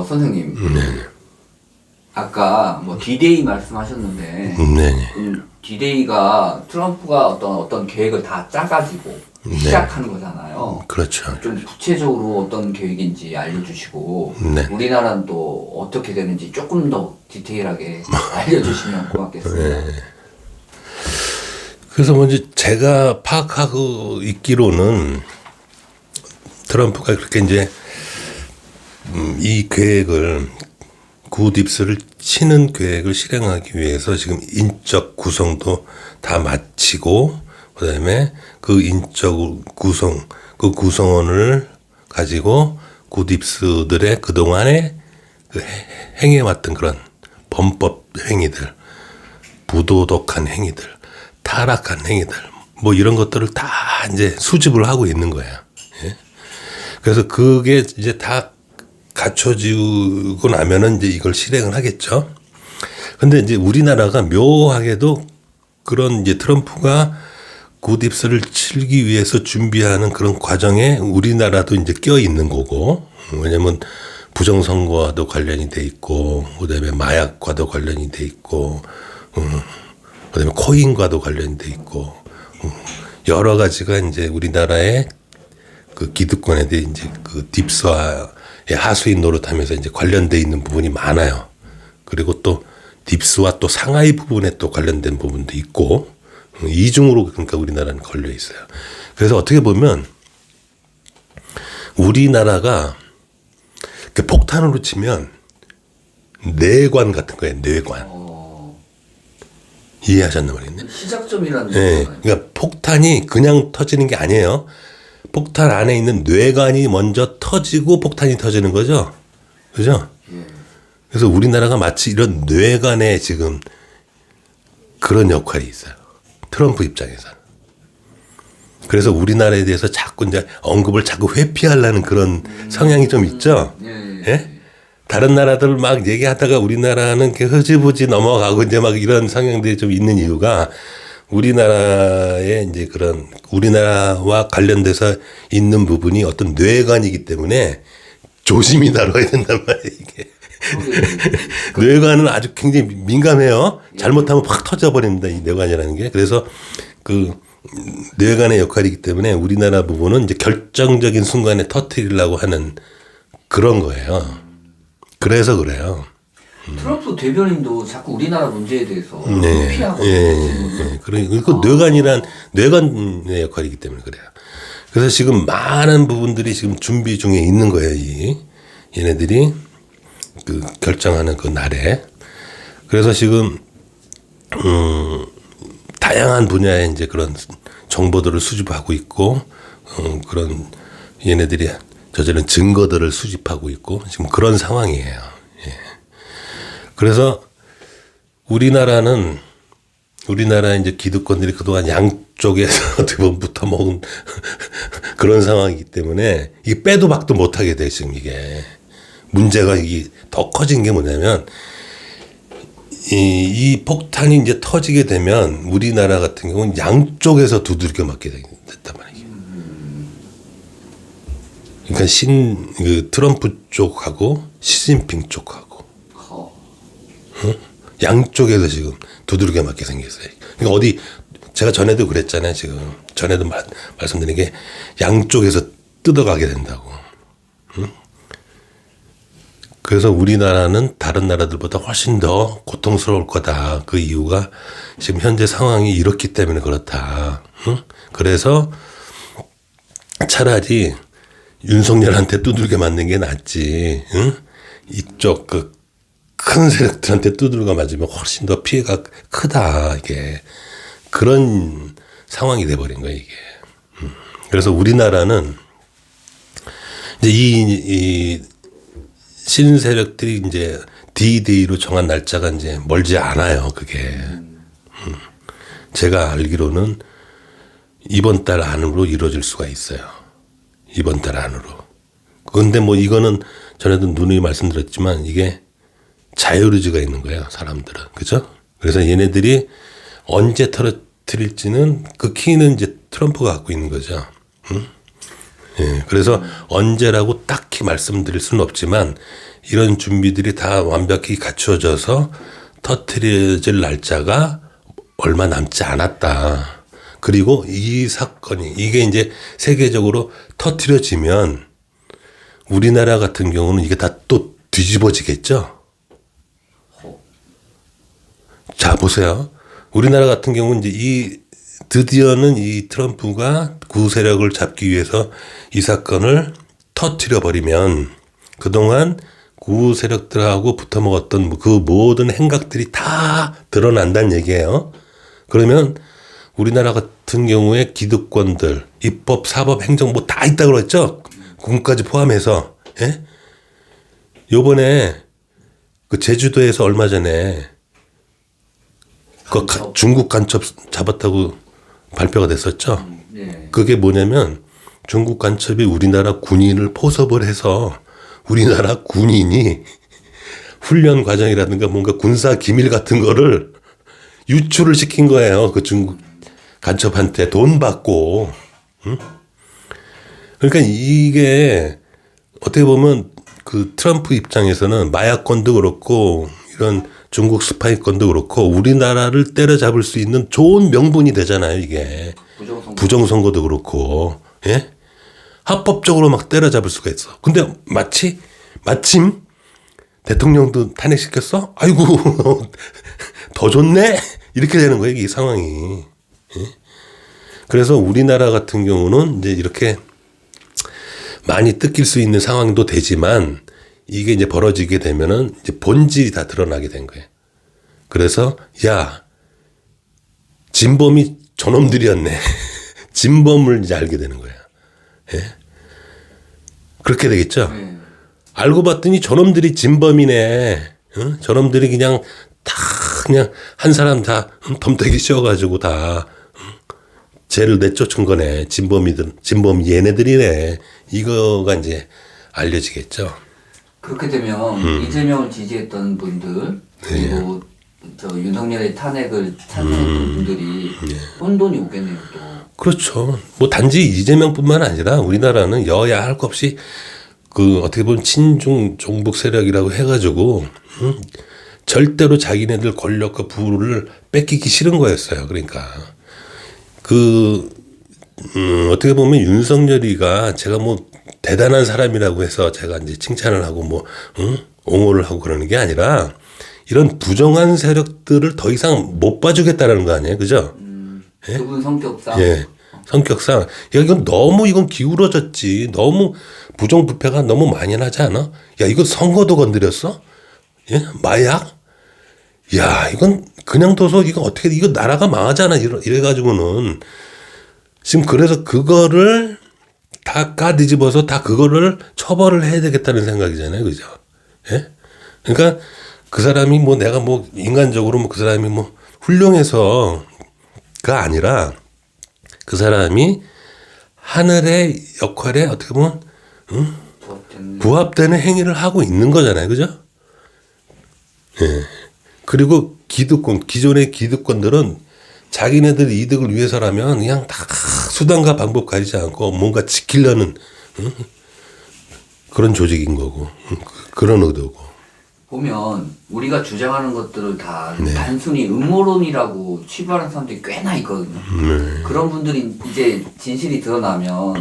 선생님. 네네. 아까 뭐 D-Day 말씀하셨는데, 네네. D-Day가 트럼프가 어떤 계획을 다 짜가지고 시작하는 거잖아요. 그렇죠. 좀 구체적으로 어떤 계획인지 알려주시고, 네. 우리나라는 또 어떻게 되는지 조금 더 디테일하게 알려주시면 고맙겠습니다. 네. 그래서 먼저 제가 파악하고 있기로는 트럼프가 그렇게 이제 이 계획을 굿입스를 치는 계획을 실행하기 위해서 지금 인적 구성도 다 마치고 그다음에 그 인적 구성 그 구성원을 가지고 굿입스들의 그동안에 그 행해왔던 그런 범법 행위들, 부도덕한 행위들, 타락한 행위들 뭐 이런 것들을 다 이제 수집을 하고 있는 거예요. 예? 그래서 그게 이제 다 갖춰지고 나면은 이제 이걸 실행을 하겠죠. 근데 이제 우리나라가 묘하게도 그런 이제 트럼프가 굿입스를 치기 위해서 준비하는 그런 과정에 우리나라도 이제 껴 있는 거고, 왜냐면 부정선거와도 관련이 돼 있고, 그다음에 마약과도 관련이 돼 있고, 그다음에 코인과도 관련이 돼 있고, 여러 가지가 이제 우리나라의 그 기득권에 대해 이제 그 딥스와 하수인 노릇하면서 이제 관련돼 있는 부분이 많아요. 그리고 또 딥스와 또 상하이 부분에 또 관련된 부분도 있고 이중으로 그러니까 우리나라는 걸려 있어요. 그래서 어떻게 보면 우리나라가 폭탄으로 치면 뇌관 같은 거예요. 뇌관. 이해하셨나 모르겠네. 시작점이라는 네. 거잖아요. 그러니까 폭탄이 그냥 터지는 게 아니에요. 폭탄 안에 있는 뇌관이 먼저 터지고 폭탄이 터지는 거죠. 그죠? 그래서 우리나라가 마치 이런 뇌관에 지금 그런 역할이 있어요. 트럼프 입장에서는. 그래서 우리나라에 대해서 자꾸 이제 언급을 자꾸 회피하려는 그런 성향이 좀 있죠. 예? 다른 나라들 막 얘기하다가 우리나라는 흐지부지 넘어가고 이제 막 이런 성향들이 좀 있는 이유가 우리나라의 이제 그런 우리나라와 관련돼서 있는 부분이 어떤 뇌관이기 때문에 조심히 다뤄야 된단 말이에요, 이게. 뇌관은 아주 굉장히 민감해요. 잘못하면 확 터져버립니다, 이 뇌관이라는 게. 그래서 그 뇌관의 역할이기 때문에 우리나라 부분은 이제 결정적인 순간에 터뜨리려고 하는 그런 거예요. 그래서 그래요. 트럼프 대변인도 자꾸 우리나라 문제에 대해서 네. 피하고 그러니까 뇌관의 역할이기 때문에 그래요. 그래서 지금 많은 부분들이 지금 준비 중에 있는 거예요. 얘네들이 그 결정하는 그 날에. 그래서 지금 다양한 분야의 이제 그런 정보들을 수집하고 있고 그런 얘네들이 저저런 증거들을 수집하고 있고 지금 그런 상황이에요. 그래서 우리나라의 이제 기득권들이 그동안 양쪽에서 어떻게 보면 붙어 먹은 그런 상황이기 때문에 이게 빼도 박도 못하게 돼, 지금 이게. 문제가 이게 더 커진 게 뭐냐면 이 폭탄이 이제 터지게 되면 우리나라 같은 경우는 양쪽에서 두들겨 맞게 됐단 말이에요. 그러니까 그 트럼프 쪽하고 시진핑 쪽하고 양쪽에서 지금 두드러겨 맞게 생겼어요. 그러니까 어디 제가 전에도 그랬잖아요. 지금 전에도 말씀드린 게 양쪽에서 뜯어가게 된다고. 그래서 우리나라는 다른 나라들보다 훨씬 더 고통스러울 거다. 그 이유가 지금 현재 상황이 이렇기 때문에 그렇다. 그래서 차라리 윤석열한테 두들겨 맞는 게 낫지. 이쪽 그 큰 세력들한테 두들겨 맞으면 훨씬 더 피해가 크다. 이게 그런 상황이 돼버린 거예요. 이게. 그래서 우리나라는 이제 이 신세력들이 이제 D-Day로 정한 날짜가 이제 멀지 않아요. 그게. 제가 알기로는 이번 달 안으로 이루어질 수가 있어요. 이번 달 안으로. 그런데 뭐 이거는 전에도 누누이 말씀드렸지만 이게 자유의지가 있는 거예요. 사람들은. 그죠? 그래서 얘네들이 언제 터뜨릴지는 그 키는 이제 트럼프가 갖고 있는 거죠. 예, 그래서 언제라고 딱히 말씀드릴 수는 없지만 이런 준비들이 다 완벽히 갖추어져서 터트려질 날짜가 얼마 남지 않았다. 그리고 이 사건이 이게 이제 세계적으로 터트려지면 우리나라 같은 경우는 이게 다 또 뒤집어지겠죠. 자, 보세요. 우리나라 같은 경우는 이제 드디어는 이 트럼프가 구세력을 잡기 위해서 이 사건을 터트려 버리면 그동안 구세력들하고 붙어 먹었던 그 모든 행각들이 다 드러난다는 얘기예요. 그러면 우리나라 같은 경우에 기득권들, 입법, 사법, 행정 뭐 다 있다고 그랬죠? 군까지 포함해서. 예? 요번에 그 제주도에서 얼마 전에 그 중국 간첩 잡았다고 발표가 됐었죠. 네. 그게 뭐냐면 중국 간첩이 우리나라 군인을 포섭을 해서 우리나라 군인이 훈련 과정이라든가 뭔가 군사 기밀 같은 거를 유출을 시킨 거예요. 그 중국 간첩한테 돈 받고. 응? 그러니까 이게 어떻게 보면 그 트럼프 입장에서는 마약건도 그렇고 이런 중국 스파이건도 그렇고 우리나라를 때려잡을 수 있는 좋은 명분이 되잖아요, 이게. 부정선거도 그렇고, 예? 합법적으로 막 때려잡을 수가 있어. 근데 마침 대통령도 탄핵시켰어? 아이고, 더 좋네? 이렇게 되는 거예요, 이 상황이. 예? 그래서 우리나라 같은 경우는 이제 이렇게 많이 뜯길 수 있는 상황도 되지만 이게 이제 벌어지게 되면은 이제 본질이 다 드러나게 된 거예요. 그래서 야, 진범이 저놈들이었네. 진범을 이제 알게 되는 거야. 예? 그렇게 되겠죠. 알고 봤더니 저놈들이 진범이네. 응? 저놈들이 그냥 다 그냥 한 사람 다 덤태기 씌워가지고 다 죄를 내쫓은 거네. 진범 얘네들이네. 이거가 이제 알려지겠죠. 그렇게 되면 이재명을 지지했던 분들 그리고 저 윤석열의 탄핵을 찬성했던 분들이 혼돈이 오겠네요. 또. 그렇죠. 뭐 단지 이재명뿐만 아니라 우리나라는 여야 할 것 없이 그 어떻게 보면 친중 종북 세력이라고 해가지고 절대로 자기네들 권력과 부를 뺏기기 싫은 거였어요. 그러니까 어떻게 보면 윤석열이가 제가 뭐 대단한 사람이라고 해서 제가 이제 칭찬을 하고 뭐 옹호를 하고 그러는 게 아니라 이런 부정한 세력들을 더 이상 못 봐주겠다라는 거 아니에요, 그죠? 예? 그분 성격상. 예, 성격상. 야, 이건 기울어졌지. 너무 부정부패가 너무 많이 나지 않아? 야, 이거 선거도 건드렸어? 예, 마약? 야, 이건 그냥 둬서 이거 어떻게 이거 나라가 망하잖아. 이래가지고는 지금 그래서 그거를 다 까뒤집어서 다 그거를 처벌을 해야 되겠다는 생각이잖아요, 그죠? 예? 그러니까 그 사람이 뭐 내가 뭐 인간적으로 뭐 그 사람이 뭐 훌륭해서가 아니라 그 사람이 하늘의 역할에 어떻게 보면 부합되는 행위를 하고 있는 거잖아요, 그죠? 예. 그리고 기존의 기득권들은 자기네들 이득을 위해서라면 그냥 다 수단과 방법 가리지 않고 뭔가 지키려는 그런 조직인 거고 그런 의도고. 보면 우리가 주장하는 것들을 다 단순히 음모론이라고 취급하는 사람들이 꽤나 있거든요. 그런 분들이 이제 진실이 드러나면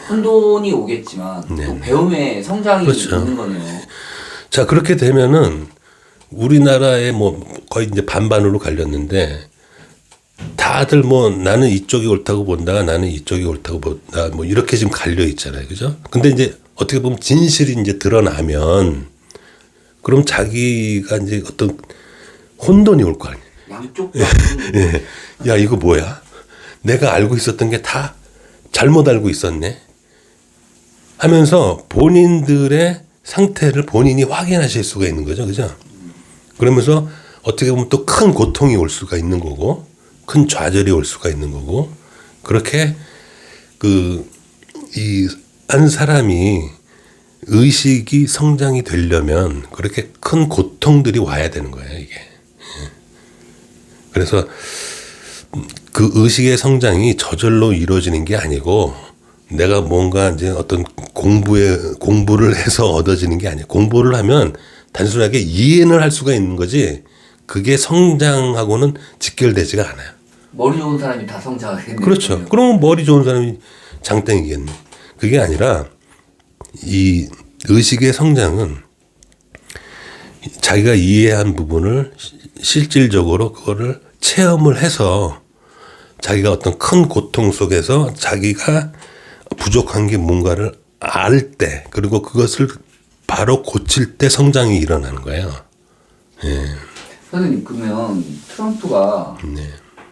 혼돈이 오겠지만 또 배움의 성장이 그렇죠. 있는 거네요. 자, 그렇게 되면은 우리나라에 뭐 거의 이제 반반으로 갈렸는데 다들 뭐 나는 이쪽이 옳다고 본다, 나는 이쪽이 옳다고 본다, 뭐 이렇게 지금 갈려 있잖아요, 그죠? 근데 이제 어떻게 보면 진실이 이제 드러나면 그럼 자기가 이제 어떤 혼돈이 올 거 아니에요. 양쪽 예. 야, 이거 뭐야? 내가 알고 있었던 게 다 잘못 알고 있었네. 하면서 본인들의 상태를 본인이 확인하실 수가 있는 거죠, 그죠? 그러면서 어떻게 보면 또 큰 고통이 올 수가 있는 거고, 큰 좌절이 올 수가 있는 거고, 그렇게 한 사람이 의식이 성장이 되려면 그렇게 큰 고통들이 와야 되는 거예요, 이게. 그래서 그 의식의 성장이 저절로 이루어지는 게 아니고 내가 뭔가 이제 어떤 공부를 해서 얻어지는 게 아니에요. 공부를 하면 단순하게 이해는 할 수가 있는 거지 그게 성장하고는 직결되지가 않아요. 머리 좋은 사람이 다 성장하겠네요. 그렇죠. 그러면 머리 좋은 사람이 장땡이겠네. 그게 아니라 이 의식의 성장은 자기가 이해한 부분을 실질적으로 그거를 체험을 해서 자기가 어떤 큰 고통 속에서 자기가 부족한 게 뭔가를 알 때 그리고 그것을 바로 고칠 때 성장이 일어나는 거예요. 예. 선생님 그러면 트럼프가 네.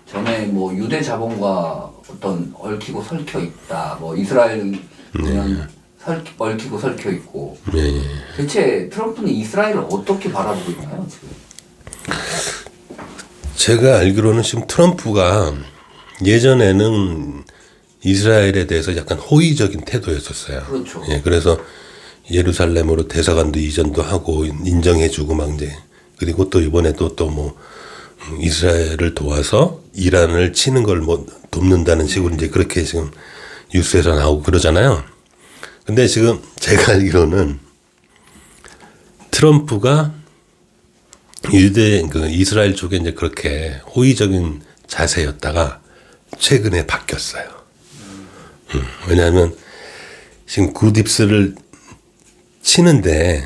전에 뭐 유대 자본과 어떤 얽히고 설켜 있다. 뭐 이스라엘 보면 얽히고 설켜 있고. 네. 대체 트럼프는 이스라엘을 어떻게 바라보고 있나요 지금? 제가 알기로는 지금 트럼프가 예전에는 이스라엘에 대해서 약간 호의적인 태도였었어요. 그렇죠. 예, 그래서 예루살렘으로 대사관도 이전도 하고 인정해주고 막 이제 그리고 또 이번에도 또 뭐 이스라엘을 도와서 이란을 치는 걸 뭐 돕는다는 식으로 이제 그렇게 지금 뉴스에서 나오고 그러잖아요. 근데 지금 제가 알기로는 트럼프가 이스라엘 쪽에 이제 그렇게 호의적인 자세였다가 최근에 바뀌었어요. 왜냐하면 지금 굿입스를 치는데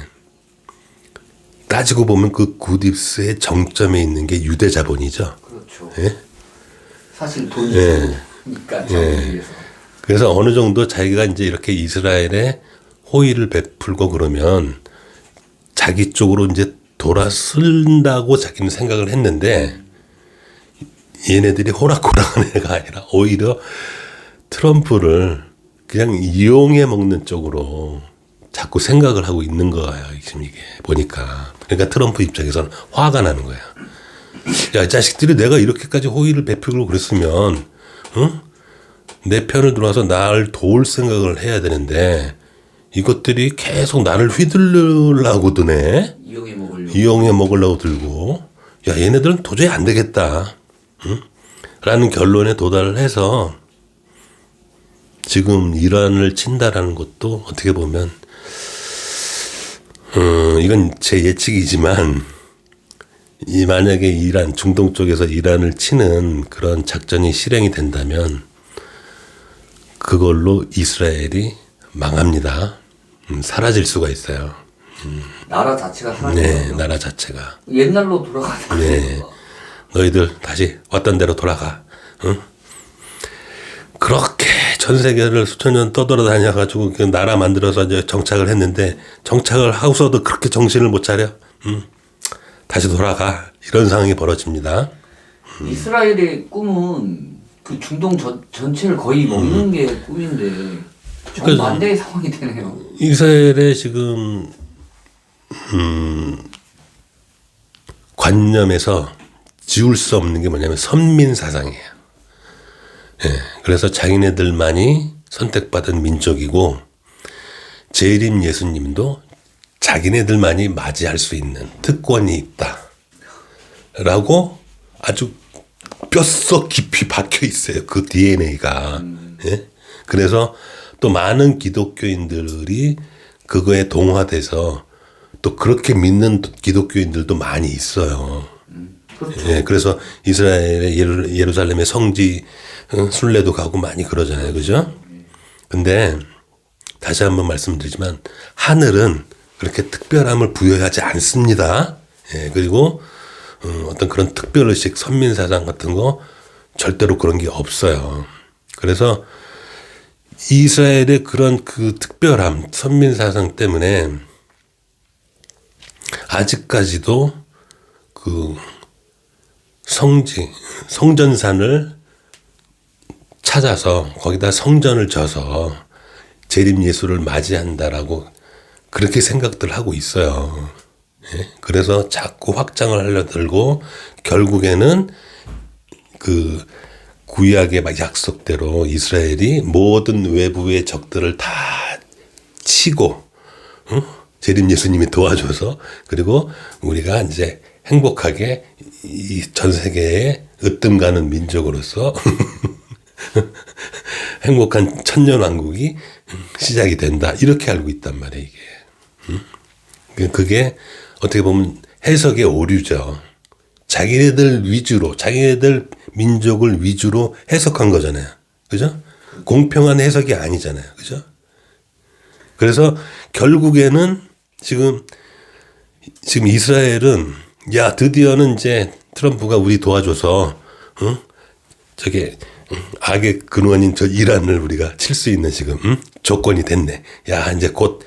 따지고 보면 그 굿입스의 정점에 있는 게 유대 자본이죠. 그렇죠. 예? 사실 돈이 예. 있으니까 자본을 위해서. 그래서 어느 정도 자기가 이제 이렇게 이스라엘에 호의를 베풀고 그러면 자기 쪽으로 이제 돌아선다고 자기는 생각을 했는데 얘네들이 호락호락한 애가 아니라 오히려 트럼프를 그냥 이용해 먹는 쪽으로 자꾸 생각을 하고 있는 거예요. 지금 이게 보니까. 그러니까 트럼프 입장에서는 화가 나는 거야. 야, 이 자식들이 내가 이렇게까지 호의를 베풀고 그랬으면 응? 내 편을 들어와서 나를 도울 생각을 해야 되는데 이것들이 계속 나를 휘둘르려고 드네. 이용해 먹으려고 들고 야 얘네들은 도저히 안 되겠다. 응? 라는 결론에 도달을 해서 지금 이란을 친다라는 것도 어떻게 보면 이건 제 예측이지만 이 만약에 이란 중동 쪽에서 이란을 치는 그런 작전이 실행이 된다면 그걸로 이스라엘이 망합니다. 사라질 수가 있어요. 나라 자체가 사라지는 네, 거죠. 나라 자체가. 옛날로 돌아가는 네. 거죠. 너희들 다시 왔던 대로 돌아가. 응? 그렇게 전 세계를 수천 년 떠돌아다녀가지고 그 나라 만들어서 이제 정착을 했는데 정착을 하고서도 그렇게 정신을 못 차려. 다시 돌아가. 이런 상황이 벌어집니다. 이스라엘의 꿈은 그 중동 전체를 거의 먹는 게 꿈인데 정반대의 상황이 되네요. 이스라엘의 지금 관념에서 지울 수 없는 게 뭐냐면 선민 사상이에요. 예, 그래서 자기네들만이 선택받은 민족이고 재림 예수님도 자기네들만이 맞이할 수 있는 특권이 있다라고 아주 뼛속 깊이 박혀 있어요. 그 DNA가. 예? 그래서 또 많은 기독교인들이 그거에 동화돼서 또 그렇게 믿는 기독교인들도 많이 있어요. 그렇죠. 예, 그래서 이스라엘의 예루살렘의 성지 순례도 가고 많이 그러잖아요. 그죠? 근데 다시 한번 말씀드리지만 하늘은 그렇게 특별함을 부여하지 않습니다. 예, 그리고 어떤 그런 특별의식, 선민사상 같은 거 절대로 그런 게 없어요. 그래서 이스라엘의 그런 그 특별함, 선민사상 때문에 아직까지도 그 성전산을 찾아서 거기다 성전을 져서 재림 예수를 맞이한다라고 그렇게 생각들 하고 있어요. 예? 그래서 자꾸 확장을 하려 들고 결국에는 그 구약의 막 약속대로 이스라엘이 모든 외부의 적들을 다 치고 재림 예수님이 도와줘서 그리고 우리가 이제 행복하게 이 전 세계에 으뜸 가는 민족으로서 행복한 천년왕국이 시작이 된다. 이렇게 알고 있단 말이에요, 이게. 그게 어떻게 보면 해석의 오류죠. 자기네들 위주로, 자기네들 민족을 위주로 해석한 거잖아요. 그죠? 공평한 해석이 아니잖아요. 그죠? 그래서 결국에는 지금 이스라엘은 야, 드디어는 이제 트럼프가 우리 도와줘서, 저게, 악의 근원인 저 이란을 우리가 칠 수 있는 지금, 조건이 됐네. 야, 이제 곧,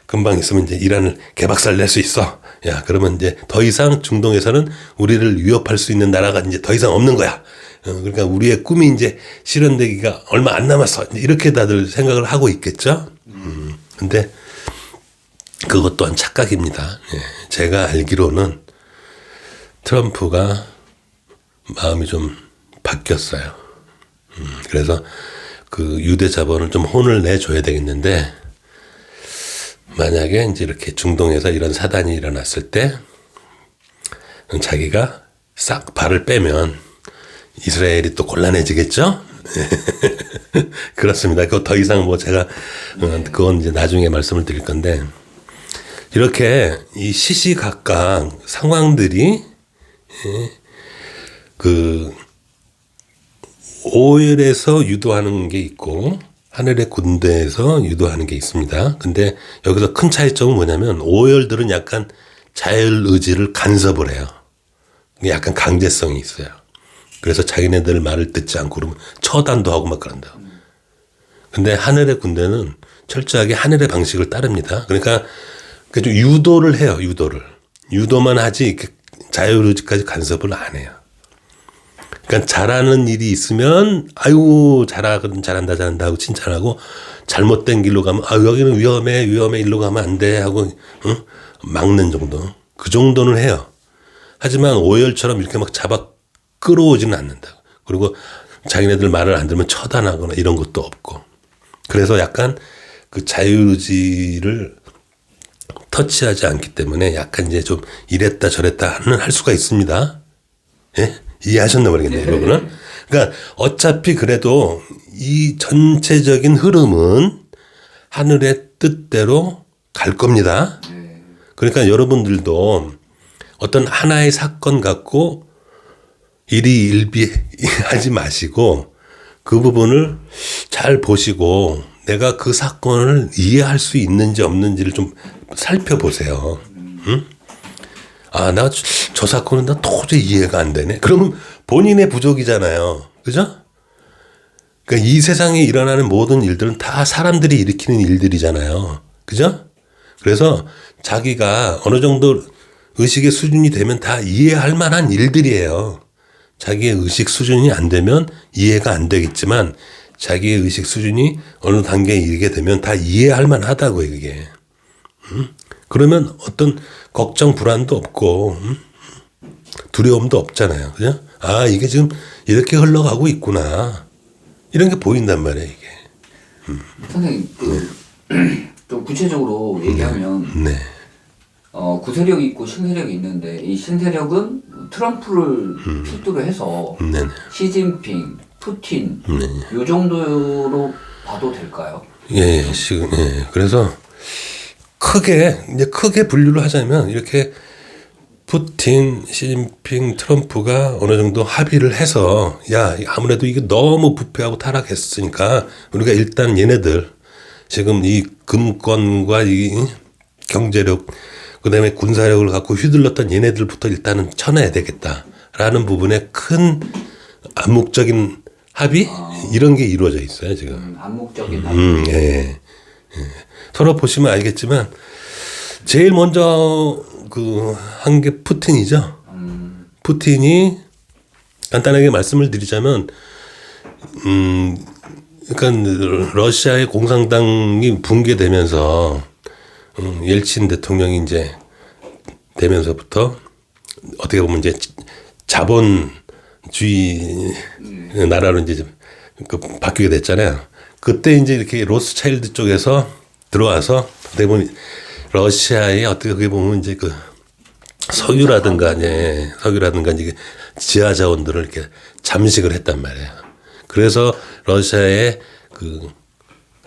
금방 있으면 이제 이란을 개박살 낼 수 있어. 야, 그러면 이제 더 이상 중동에서는 우리를 위협할 수 있는 나라가 이제 더 이상 없는 거야. 그러니까 우리의 꿈이 이제 실현되기가 얼마 안 남았어. 이렇게 다들 생각을 하고 있겠죠. 근데 그것 또한 착각입니다. 예, 제가 알기로는 트럼프가 마음이 좀 바뀌었어요. 그래서 그 유대 자본을 좀 혼을 내줘야 되겠는데, 만약에 이제 이렇게 중동에서 이런 사단이 일어났을 때 자기가 싹 발을 빼면 이스라엘이 또 곤란해지겠죠? 그렇습니다. 그거 더 이상 뭐 제가 그건 이제 나중에 말씀을 드릴 건데, 이렇게 이 시시각각 상황들이 그 오열에서 유도하는 게 있고 하늘의 군대에서 유도하는 게 있습니다. 근데 여기서 큰 차이점은 뭐냐면, 오열들은 약간 자율 의지를 간섭을 해요. 약간 강제성이 있어요. 그래서 자기네들 말을 듣지 않고 그러면 처단도 하고 막 그런다. 근데 하늘의 군대는 철저하게 하늘의 방식을 따릅니다. 그러니까 좀 유도를 해요. 유도만 하지 자율 의지까지 간섭을 안 해요. 그러니까 잘하는 일이 있으면 아이고 잘한다 하고 칭찬하고, 잘못된 길로 가면 여기는 위험해 일로 가면 안 돼 하고 막는 정도, 그 정도는 해요. 하지만 오열처럼 이렇게 막 잡아 끌어오지는 않는다. 그리고 자기네들 말을 안 들으면 처단하거나 이런 것도 없고, 그래서 약간 그 자유의지를 터치하지 않기 때문에 약간 이제 좀 이랬다 저랬다는 할 수가 있습니다. 예? 이해하셨나 모르겠네요, 여러분은. 그러니까 어차피 그래도 이 전체적인 흐름은 하늘의 뜻대로 갈 겁니다. 그러니까 여러분들도 어떤 하나의 사건 갖고 일희일비하지 마시고 그 부분을 잘 보시고 내가 그 사건을 이해할 수 있는지 없는지를 좀 살펴보세요. 응? 나 저 사건은 나 도저히 이해가 안 되네. 그러면 본인의 부족이잖아요. 그죠? 그러니까 이 세상에 일어나는 모든 일들은 다 사람들이 일으키는 일들이잖아요. 그죠? 그래서 자기가 어느 정도 의식의 수준이 되면 다 이해할 만한 일들이에요. 자기의 의식 수준이 안 되면 이해가 안 되겠지만, 자기의 의식 수준이 어느 단계에 이르게 되면 다 이해할 만하다고요, 이게. 그러면 어떤 걱정, 불안도 없고, 두려움도 없잖아요. 그죠? 이게 지금 이렇게 흘러가고 있구나. 이런 게 보인단 말이에요, 이게. 선생님, 좀 구체적으로 얘기하면, 네. 구세력이 있고 신세력이 있는데, 이 신세력은 트럼프를 필두로 해서 네네. 시진핑, 푸틴, 네. 요 정도로 봐도 될까요? 예, 지금, 예. 그래서 크게 분류를 하자면, 이렇게 푸틴, 시진핑, 트럼프가 어느 정도 합의를 해서, 아무래도 이게 너무 부패하고 타락했으니까, 우리가 일단 얘네들, 지금 이 금권과 이 경제력, 그 다음에 군사력을 갖고 휘둘렀던 얘네들부터 일단은 쳐내야 되겠다라는 부분에 큰 암묵적인 합의? 이런 게 이루어져 있어요, 지금. 암묵적인 합의. 예. 서로 보시면 알겠지만, 제일 먼저 한 게 푸틴이죠. 푸틴이 간단하게 말씀을 드리자면, 그러니까 러시아의 공산당이 붕괴되면서 옐친 대통령이 이제 되면서부터 어떻게 보면 이제 자본주의 나라로 이제 바뀌게 됐잖아요. 그때 이제 이렇게 로스차일드 쪽에서 들어와서 어떻게 보면 러시아의 어떻게 보면 이제 석유라든가 이제 지하 자원들을 이렇게 잠식을 했단 말이에요. 그래서 러시아의 그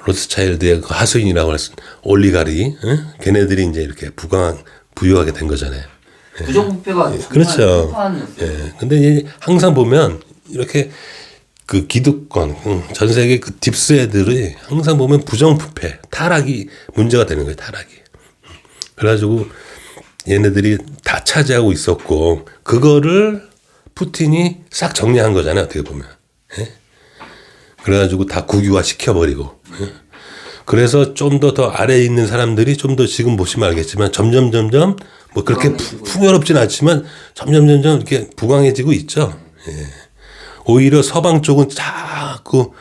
로스차일드의 그 하수인이라고 할 수, 올리가리, 걔네들이 이제 이렇게 부유하게 된 거잖아요. 부정부패가 정말 그렇죠. 끝판이었어요. 예. 근데 이제 항상 보면 이렇게 그 기득권, 전 세계 그 딥스 애들이 항상 보면 부정부패, 타락이 문제가 되는 거예요, 타락이. 그래가지고 얘네들이 다 차지하고 있었고, 그거를 푸틴이 싹 정리한 거잖아요, 어떻게 보면. 예? 그래가지고 다 국유화 시켜버리고. 예? 그래서 좀 더 아래에 있는 사람들이 좀 더 지금 보시면 알겠지만 점점 뭐 그렇게 풍요롭진 않지만 점점 이렇게 부강해지고 있죠. 예. 오히려 서방 쪽은 자꾸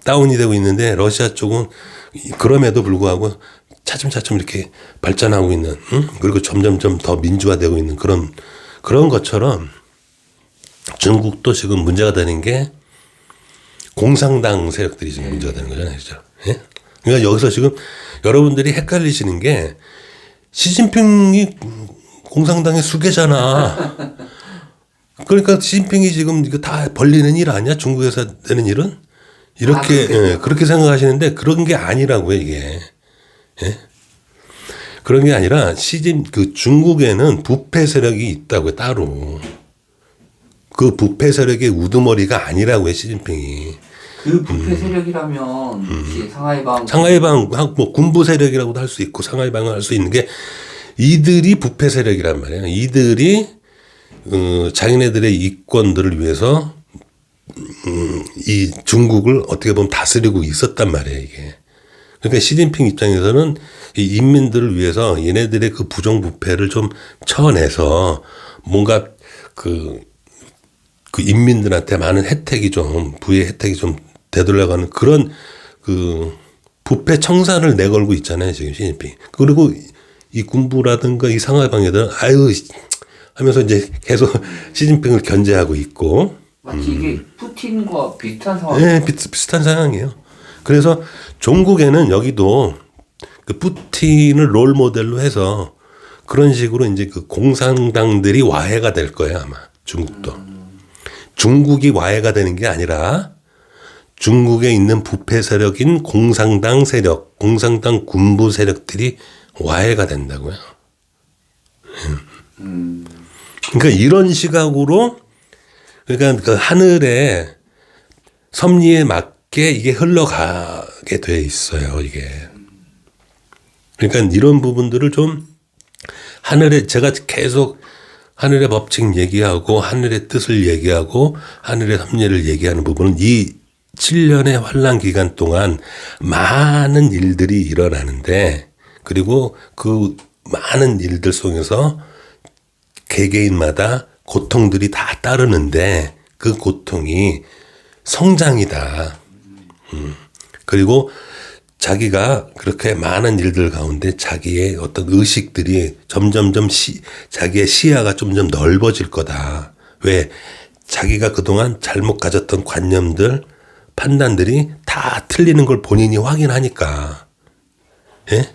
다운이 되고 있는데 러시아 쪽은 그럼에도 불구하고 차츰 이렇게 발전하고 있는 그리고 점점 더 민주화되고 있는 그런 것처럼 중국도 지금 문제가 되는 게 공산당 세력들이 지금 문제가 되는 거잖아요. 그죠? 예? 그러니까 여기서 지금 여러분들이 헷갈리시는 게 시진핑이 공산당의 수괴잖아. 그러니까 시진핑이 지금 이거 다 벌리는 일 아니야? 중국에서 되는 일은? 이렇게, 예, 그렇게 생각하시는데 그런 게 아니라고요, 이게. 예? 그런 게 아니라 그 중국에는 부패 세력이 있다고요, 따로. 그 부패 세력의 우두머리가 아니라고요, 시진핑이. 그 부패 세력이라면 이제 상하이방 뭐 군부 세력이라고도 할 수 있고 상하이방을 할 수 있는 게 이들이 부패 세력이란 말이에요. 이들이 자기네들의 이권들을 위해서 이 중국을 어떻게 보면 다스리고 있었단 말이에요, 이게. 그러니까 시진핑 입장에서는 이 인민들을 위해서 얘네들의 그 부정부패를 좀 쳐내서 뭔가 그 인민들한테 많은 혜택이 좀, 부의 혜택이 좀 되돌려가는 그런 그 부패 청산을 내걸고 있잖아요, 지금 시진핑. 그리고 이 군부라든가 이 상하이방 애들은 아유 하면서 이제 계속 시진핑을 견제하고 있고. 마치 이게 푸틴과 비슷한 상황. 네, 비슷한 상황이에요. 그래서 종국에는 여기도 그 푸틴을 롤 모델로 해서 그런 식으로 이제 그 공산당들이 와해가 될 거예요, 아마 중국도. 중국이 와해가 되는 게 아니라 중국에 있는 부패 세력인 공산당 세력, 공산당 군부 세력들이 와해가 된다고요. 그러니까 이런 시각으로 그러니까 그 하늘의 섭리에 맞게 이게 흘러가게 돼 있어요, 이게. 그러니까 이런 부분들을 좀 하늘에 제가 계속 하늘의 법칙 얘기하고 하늘의 뜻을 얘기하고 하늘의 섭리를 얘기하는 부분은 이 7년의 환란 기간 동안 많은 일들이 일어나는데 그리고 그 많은 일들 속에서 개개인마다 고통들이 다 따르는데 그 고통이 성장이다. 그리고 자기가 그렇게 많은 일들 가운데 자기의 어떤 의식들이 점점점 자기의 시야가 점점 넓어질 거다. 왜? 자기가 그동안 잘못 가졌던 관념들, 판단들이 다 틀리는 걸 본인이 확인하니까. 예?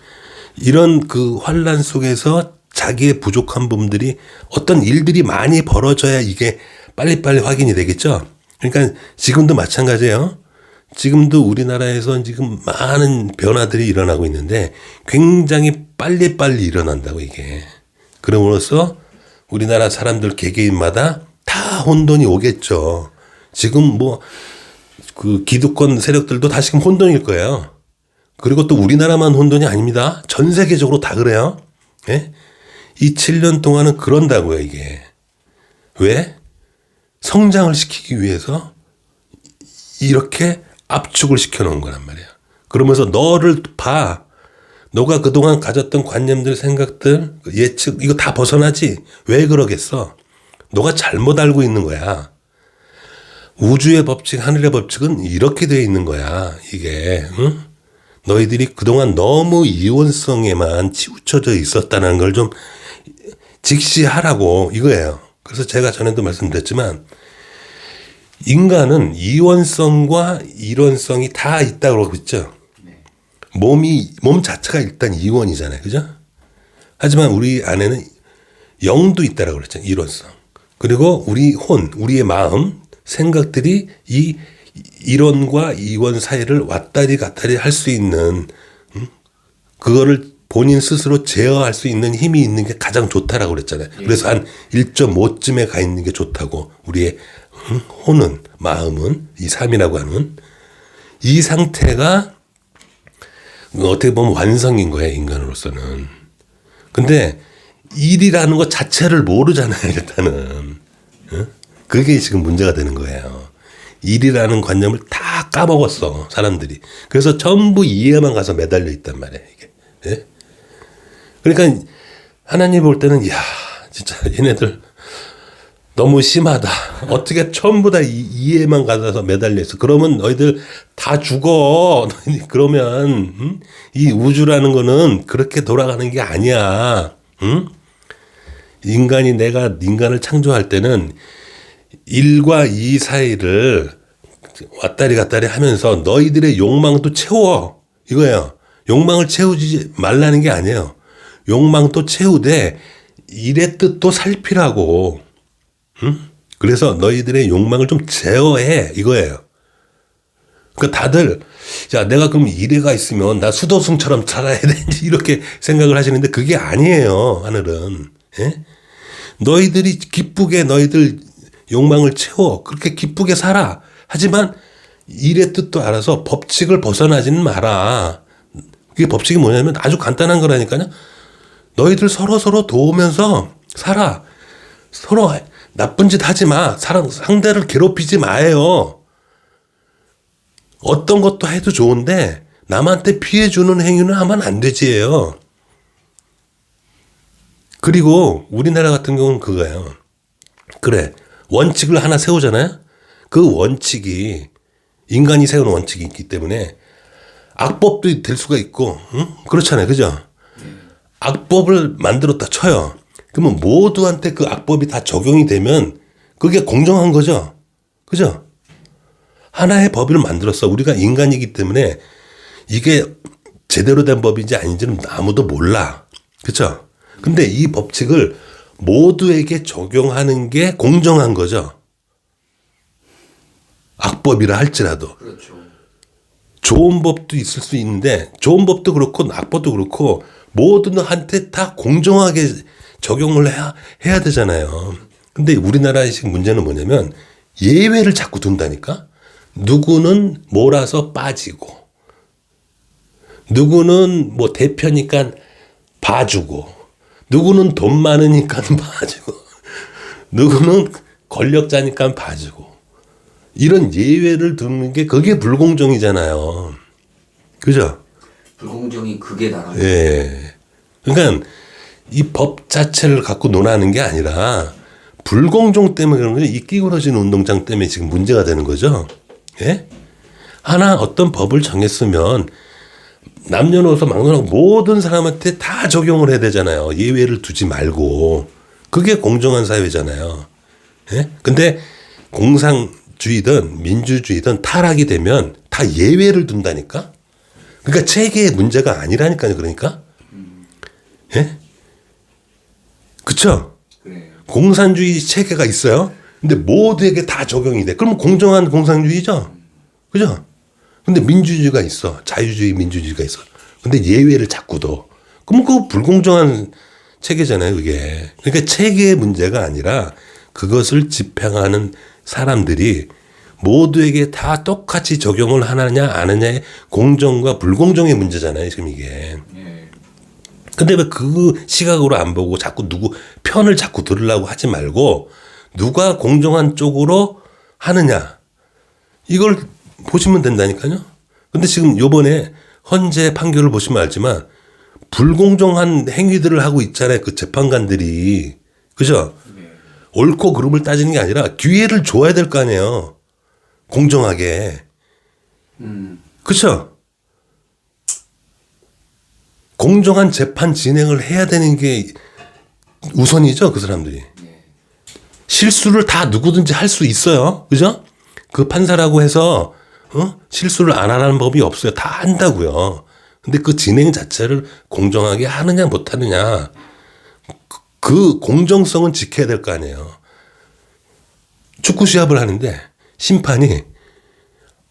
이런 그 환란 속에서 자기의 부족한 부분들이 어떤 일들이 많이 벌어져야 이게 빨리빨리 확인이 되겠죠. 그러니까 지금도 마찬가지예요. 지금도 우리나라에서 지금 많은 변화들이 일어나고 있는데 굉장히 빨리빨리 일어난다고 이게. 그럼으로써 우리나라 사람들 개개인마다 다 혼돈이 오겠죠. 지금 뭐 그 기득권 세력들도 다시금 혼돈일 거예요. 그리고 또 우리나라만 혼돈이 아닙니다. 전 세계적으로 다 그래요. 예? 이 7년 동안은 그런다고요, 이게. 왜? 성장을 시키기 위해서 이렇게 압축을 시켜놓은 거란 말이에요. 그러면서 너를 봐. 너가 그동안 가졌던 관념들, 생각들, 예측, 이거 다 벗어나지? 왜 그러겠어? 너가 잘못 알고 있는 거야. 우주의 법칙, 하늘의 법칙은 이렇게 되어 있는 거야. 이게. 응? 너희들이 그동안 너무 이원성에만 치우쳐져 있었다는 걸 좀 직시하라고 이거예요. 그래서 제가 전에도 말씀드렸지만 인간은 이원성과 일원성이 다 있다고 그러고 있죠. 몸 자체가 일단 이원이잖아요. 그죠? 하지만 우리 안에는 영도 있다라고 그랬잖아요. 일원성. 그리고 우리 우리의 마음, 생각들이 이 일원과 이원 사이를 왔다리 갔다리 할 수 있는 그거를 본인 스스로 제어할 수 있는 힘이 있는 게 가장 좋다라고 그랬잖아요. 그래서 한 1.5쯤에 가 있는 게 좋다고. 우리의 혼은, 마음은, 이 삶이라고 하는 이 상태가 어떻게 보면 완성인 거예요, 인간으로서는. 근데 일이라는 것 자체를 모르잖아요, 일단은. 그게 지금 문제가 되는 거예요. 일이라는 관념을 다 까먹었어, 사람들이. 그래서 전부 이해만 가서 매달려 있단 말이에요, 이게. 예? 그러니까 하나님 볼 때는 야 진짜 얘네들 너무 심하다. 어떻게 전부 다 이해만 가서 매달려 있어. 그러면 너희들 다 죽어. 그러면 이 우주라는 거는 그렇게 돌아가는 게 아니야. 응? 인간이 내가 인간을 창조할 때는 일과 이 사이를 왔다리 갔다리 하면서 너희들의 욕망도 채워. 이거예요. 욕망을 채우지 말라는 게 아니에요. 욕망도 채우되 일의 뜻도 살피라고. 응? 그래서 너희들의 욕망을 좀 제어해. 이거예요. 그러니까 다들 야 내가 그럼 일해가 있으면 나 수도승처럼 살아야 되는지 이렇게 생각을 하시는데 그게 아니에요. 하늘은. 예? 너희들이 기쁘게 너희들 욕망을 채워. 그렇게 기쁘게 살아. 하지만 일의 뜻도 알아서 법칙을 벗어나지는 마라. 그게 법칙이 뭐냐면 아주 간단한 거라니까요. 너희들 서로 도우면서 살아. 서로 나쁜 짓 하지 마. 상대를 괴롭히지 마요. 어떤 것도 해도 좋은데 남한테 피해 주는 행위는 하면 안 되지예요. 그리고 우리나라 같은 경우는 그거예요. 그래. 원칙을 하나 세우잖아요. 그 원칙이 인간이 세우는 원칙이 있기 때문에 악법도 될 수가 있고, 응? 그렇잖아요. 그죠? 악법을 만들었다 쳐요. 그러면 모두한테 그 악법이 다 적용이 되면 그게 공정한 거죠. 그죠? 하나의 법을 만들었어. 우리가 인간이기 때문에 이게 제대로 된 법인지 아닌지는 아무도 몰라. 그쵸? 근데 이 법칙을 모두에게 적용하는 게 공정한 거죠. 악법이라 할지라도. 그렇죠. 좋은 법도 있을 수 있는데 좋은 법도 그렇고 악법도 그렇고 모두한테 다 공정하게 적용을 해야 되잖아요. 근데 우리나라의 지금 문제는 뭐냐면 예외를 자꾸 둔다니까. 누구는 몰아서 빠지고 누구는 뭐 대표니까 봐주고 누구는 돈 많으니까 봐주고 누구는 권력자니까 봐주고 이런 예외를 두는 게 그게 불공정이잖아요. 그죠? 불공정이 극에 달하는. 예. 그러니까 이 법 자체를 갖고 논하는 게 아니라 불공정 때문에 그런 거죠. 이 끼구러진 운동장 때문에 지금 문제가 되는 거죠. 예? 하나 어떤 법을 정했으면 남녀노소 막론하고 모든 사람한테 다 적용을 해야 되잖아요. 예외를 두지 말고. 그게 공정한 사회잖아요. 예? 근데 공산주의든 민주주의든 타락이 되면 다 예외를 둔다니까? 그러니까 체계의 문제가 아니라니까요. 그러니까. 예? 그쵸? 그래. 공산주의 체계가 있어요. 근데 모두에게 다 적용이 돼. 그러면 공정한 공산주의죠. 그죠? 근데 민주주의가 있어. 자유주의, 민주주의가 있어. 근데 예외를 자꾸 둬. 그럼 그거 불공정한 체계잖아요, 그게. 그러니까 체계의 문제가 아니라 그것을 집행하는 사람들이 모두에게 다 똑같이 적용을 하느냐, 안 하느냐의 공정과 불공정의 문제잖아요, 지금 이게. 예. 근데 왜 그 시각으로 안 보고 자꾸 누구 편을 자꾸 들으려고 하지 말고 누가 공정한 쪽으로 하느냐. 이걸 보시면 된다니까요. 근데 지금 요번에 헌재 판결을 보시면 알지만 불공정한 행위들을 하고 있잖아요. 그 재판관들이. 그죠? 네. 옳고 그름을 따지는 게 아니라 기회를 줘야 될 거 아니에요. 공정하게. 그쵸? 공정한 재판 진행을 해야 되는 게 우선이죠. 그 사람들이. 네. 실수를 다 누구든지 할 수 있어요. 그죠? 그 판사라고 해서 실수를 안 하라는 법이 없어요. 다 한다고요. 근데 그 진행 자체를 공정하게 하느냐 못 하느냐 그 공정성은 지켜야 될 거 아니에요. 축구 시합을 하는데 심판이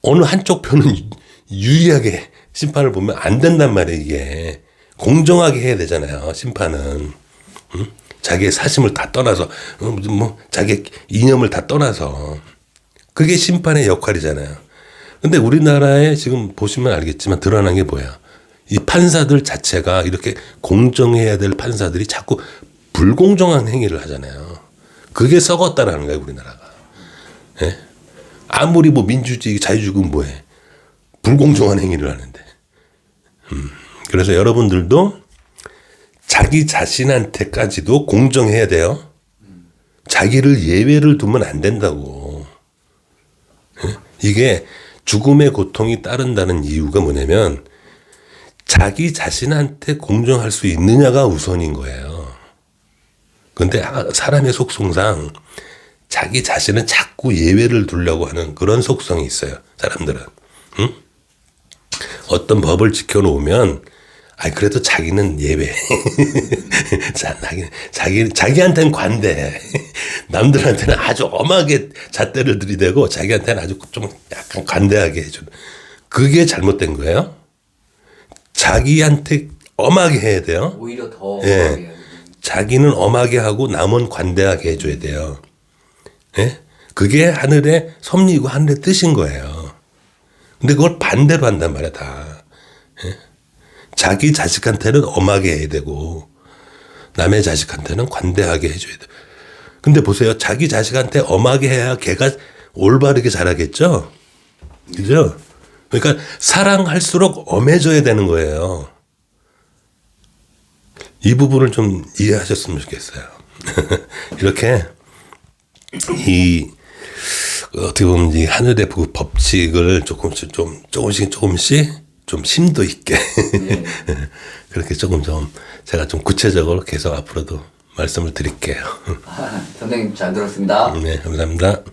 어느 한쪽 편은 유리하게 심판을 보면 안 된단 말이에요. 이게 공정하게 해야 되잖아요. 심판은 자기의 사심을 다 떠나서 뭐 자기 이념을 다 떠나서 그게 심판의 역할이잖아요. 근데 우리나라에 지금 보시면 알겠지만 드러난 게 뭐야? 이 판사들 자체가 이렇게 공정해야 될 판사들이 자꾸 불공정한 행위를 하잖아요. 그게 썩었다라는 거예요, 우리나라가. 예? 아무리 뭐 민주주의, 자유주의는 뭐해? 불공정한 행위를 하는데. 그래서 여러분들도 자기 자신한테까지도 공정해야 돼요. 자기를 예외를 두면 안 된다고. 예? 이게 죽음의 고통이 따른다는 이유가 뭐냐면 자기 자신한테 공정할 수 있느냐가 우선인 거예요. 근데 사람의 속성상 자기 자신은 자꾸 예외를 두려고 하는 그런 속성이 있어요. 사람들은. 응? 어떤 법을 지켜놓으면 그래도 자기는 예외. 자기한테는 관대. 남들한테는 아주 엄하게 잣대를 들이대고 자기한테는 아주 좀 약간 관대하게 해주는. 그게 잘못된 거예요. 자기한테 엄하게 해야 돼요. 오히려 더 예. 엄하게 해야 돼요. 자기는 엄하게 하고 남은 관대하게 해줘야 돼요. 예? 그게 하늘의 섭리고 하늘의 뜻인 거예요. 근데 그걸 반대로 한단 말이야, 다. 예? 자기 자식한테는 엄하게 해야 되고, 남의 자식한테는 관대하게 해줘야 돼. 근데 보세요. 자기 자식한테 엄하게 해야 걔가 올바르게 자라겠죠? 그죠? 그러니까 사랑할수록 엄해져야 되는 거예요. 이 부분을 좀 이해하셨으면 좋겠어요. 이렇게 어떻게 보면 이 하늘의 그 법칙을 조금씩 좀 심도 있게 네. 그렇게 조금 제가 좀 구체적으로 계속 앞으로도 말씀을 드릴게요. 선생님 잘 들었습니다. 네, 감사합니다.